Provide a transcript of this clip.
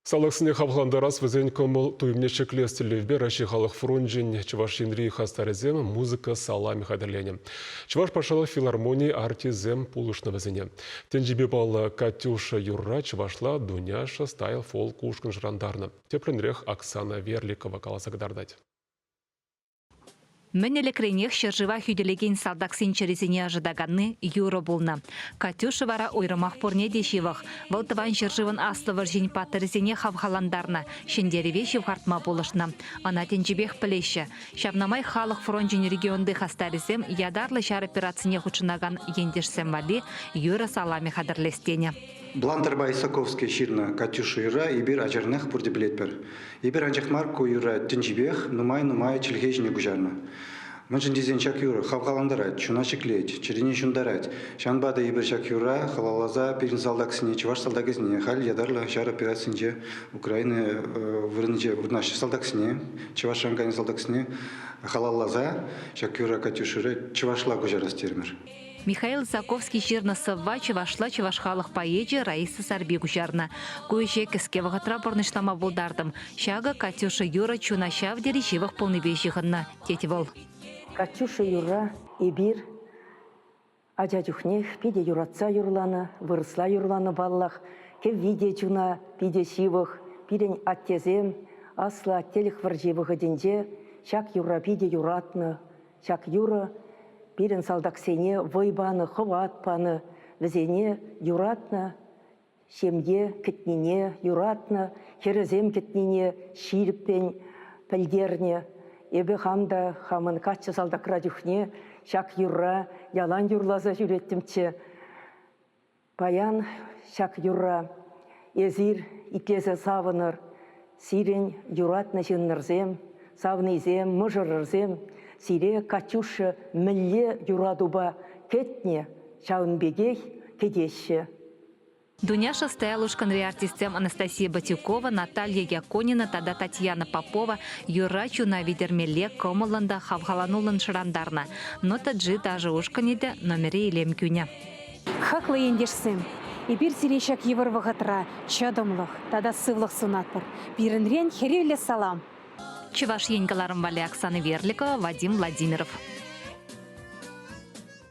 Салықсыне қабыландарас візен көміл түйімне шеклестілі Раши халық фронжин Чуваш Енри хастарызем музыка салами қадырлене. Чуваш пашалық филармония артизем пулышны візене. Тенжібе балы Катюша Юрра Чувашла Дуняша стайл фолк ушкын жырандарны. Тепленрех Оксана Верликова каласагдардать. Менелекренех шыржыва хүделеген салдаксин черезине ожидаганны юро булна. Катюша вара ойрымах порне дешевах. Валтыван шыржывын аслывыр жин патырзине хавхаландарна. Шендереве шевхартма болышна. Ана тенжебех плеща. Шавнамай халық фронжин регионды хастаризем ядарлы шар операцине хучынаган ендешсем вали юро салами хадырлестене. Блантербай Исаковский ширна Катюша Юра и бир ажарнах пурди билетпер. И бир анжахмарку Юра тенжибех нумай челхежне гужарна. Мынжын дизен шак Юра хавхаландарать, чуна шеклеть, черене шундарать. Шанбада и бир шак Юра халалаза перин салдаксине, чуваш салдаксине, халь ядарла шар операциинче Украины вырынче наш салдаксине, чуваш шангане салдаксине халалаза шак Юра Катюша чувашла гужара стермер. Михаил Заковский ширна сывва чывашла чывашхалық поэджи Раиса Сарбегу жарна. Көйше кіске вағытра бұрнышлама болдардым. Шага Катюша Юра чунаша в дережевых полныбежіғынна. Тети бол. Катюша Юра и бир ажадюхнех пиде юратса юрлана, вырысла юрлана баллах, кев виде чуна пиде шивых, пирень аттезем, асла аттелих варжевығы денже, шак Юра пиде юратны, шак Юра пирен салдаксене войбаны, хыватпаны, візене юратна, шемге кітнене юратна, херезем кітнене ширіппен пілдерне, ебе хамда хамын качы салдакра жүхне, шак юрра, ялан юрлаза жүреттімче. Баян шак юрра, езір итлезе савыныр, сирен юратна жыннырзем, савнызем, мұжырырзем, сире Катюша мілле юрадуба кетне шаунбегей кедеші. Дуняша стоял ушканри артистем Анастасия Батюкова, Наталья Яконина, тада Татьяна Попова, Юра чуна видермеле комылында хавхаланулын шырандарна. Но таджи даже ушканиде номере илем кюня. Хақлы ендешсем. И бир сирешак евр вағытра, чадымлық, тада сывлық сунатпыр. Бирінрен херевле салам. Чуваш енгаларым вали Оксана Верликова, Вадим Владимиров.